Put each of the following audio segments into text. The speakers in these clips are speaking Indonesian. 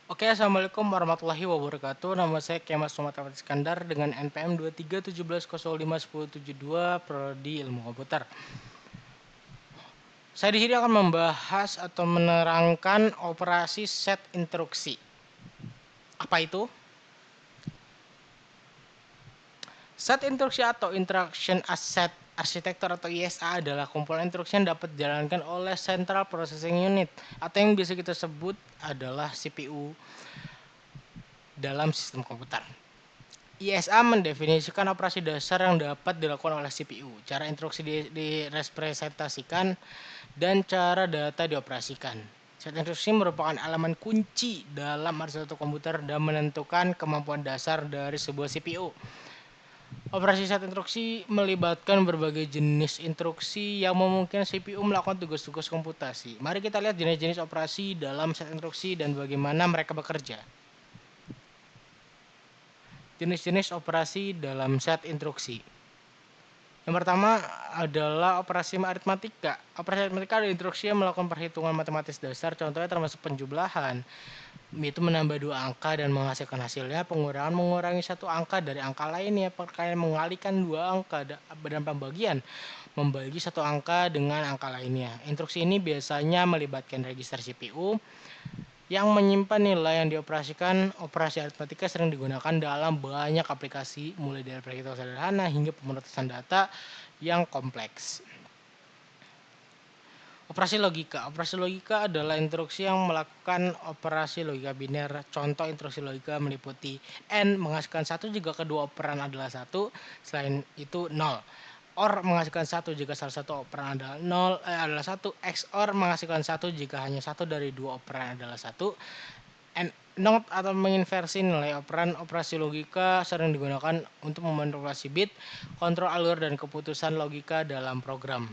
Oke, assalamualaikum warahmatullahi wabarakatuh. Nama saya Kemas Muhammad Iskandar dengan NPM 2317015172 Prodi Ilmu Komputer. Saya di sini akan membahas atau menerangkan operasi set instruksi. Apa itu? Set instruksi atau Instruction Set Architecture atau ISA adalah komponen instruksi yang dapat dijalankan oleh Central Processing Unit atau yang bisa kita sebut adalah CPU dalam sistem komputer. ISA mendefinisikan operasi dasar yang dapat dilakukan oleh CPU, cara instruksi direpresentasikan, dan cara data dioperasikan. Set instruksi merupakan elemen kunci dalam arsitektur komputer dan menentukan kemampuan dasar dari sebuah CPU. Operasi set instruksi melibatkan berbagai jenis instruksi yang memungkinkan CPU melakukan tugas-tugas komputasi. Mari kita lihat jenis-jenis operasi dalam set instruksi dan bagaimana mereka bekerja. Jenis-jenis operasi dalam set instruksi. Yang pertama adalah operasi aritmatika. Operasi aritmatika adalah instruksi yang melakukan perhitungan matematis dasar, contohnya termasuk penjumlahan, yaitu menambah dua angka dan menghasilkan hasilnya, pengurangan mengurangi satu angka dari angka lainnya, perkalian mengalihkan dua angka, dan pembagian membagi satu angka dengan angka lainnya. Instruksi ini biasanya melibatkan register CPU, yang menyimpan nilai yang dioperasikan. Operasi aritmatika sering digunakan dalam banyak aplikasi, mulai dari perhitungan sederhana hingga pemrosesan data yang kompleks. Operasi logika. Operasi logika adalah instruksi yang melakukan operasi logika biner. Contoh instruksi logika meliputi N menghasilkan 1 jika kedua operan adalah 1, selain itu 0. OR menghasilkan 1 jika salah satu operan adalah 1. XOR menghasilkan 1 jika hanya satu dari dua operan adalah 1. And NOT atau menginversi nilai operan. Operasi logika sering digunakan untuk memanipulasi bit, kontrol alur, dan keputusan logika dalam program.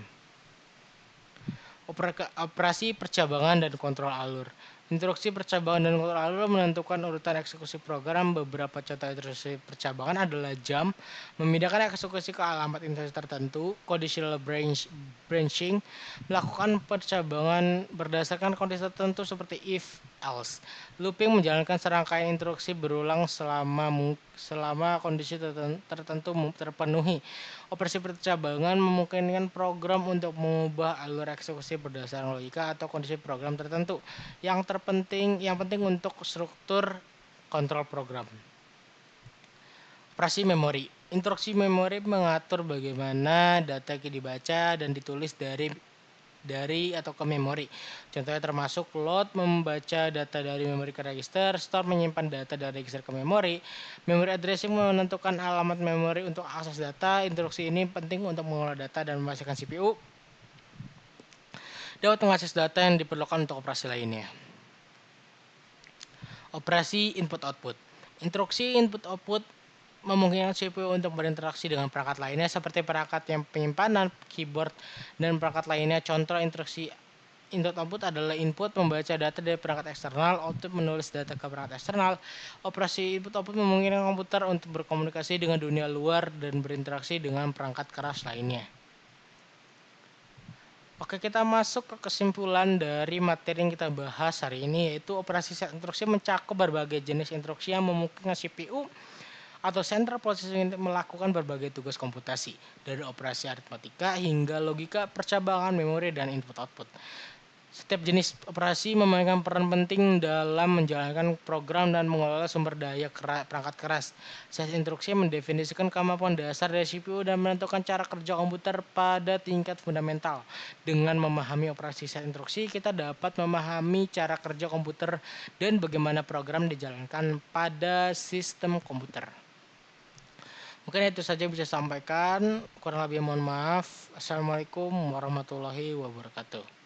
Operasi percabangan dan kontrol alur. Instruksi percabangan dan kontrol alur menentukan urutan eksekusi program. Beberapa contoh instruksi percabangan adalah jump, memindahkan eksekusi ke alamat instruksi tertentu, conditional branching, melakukan percabangan berdasarkan kondisi tertentu seperti if, else, looping, menjalankan serangkaian instruksi berulang selama kondisi tertentu terpenuhi. Operasi percabangan memungkinkan program untuk mengubah alur eksekusi berdasarkan logika atau kondisi program tertentu yang penting untuk struktur kontrol program. Operasi memori. Instruksi memori mengatur bagaimana data dibaca dan ditulis dari atau ke memori. Contohnya termasuk load, membaca data dari memori ke register, store, menyimpan data dari register ke memori, memory addressing, menentukan alamat memori untuk akses data. Instruksi ini penting untuk mengolah data dan memastikan CPU dapat mengakses data yang diperlukan untuk operasi lainnya. Operasi input-output. Instruksi input-output memungkinkan CPU untuk berinteraksi dengan perangkat lainnya seperti perangkat yang penyimpanan, keyboard, dan perangkat lainnya. Contoh instruksi input-output adalah input membaca data dari perangkat eksternal, output menulis data ke perangkat eksternal. Operasi input-output memungkinkan komputer untuk berkomunikasi dengan dunia luar dan berinteraksi dengan perangkat keras lainnya. Oke, kita masuk ke kesimpulan dari materi yang kita bahas hari ini, yaitu operasi set instruksi mencakup berbagai jenis instruksi yang memungkinkan CPU atau Central Processing Unit melakukan berbagai tugas komputasi, dari operasi aritmatika hingga logika, percabangan, memori, dan input-output. Setiap jenis operasi memainkan peran penting dalam menjalankan program dan mengelola sumber daya perangkat keras. Set instruksi mendefinisikan kemampuan dasar dari CPU dan menentukan cara kerja komputer pada tingkat fundamental. Dengan memahami operasi set instruksi, kita dapat memahami cara kerja komputer dan bagaimana program dijalankan pada sistem komputer. Mungkin itu saja yang bisa saya sampaikan. Kurang lebih mohon maaf. Assalamualaikum warahmatullahi wabarakatuh.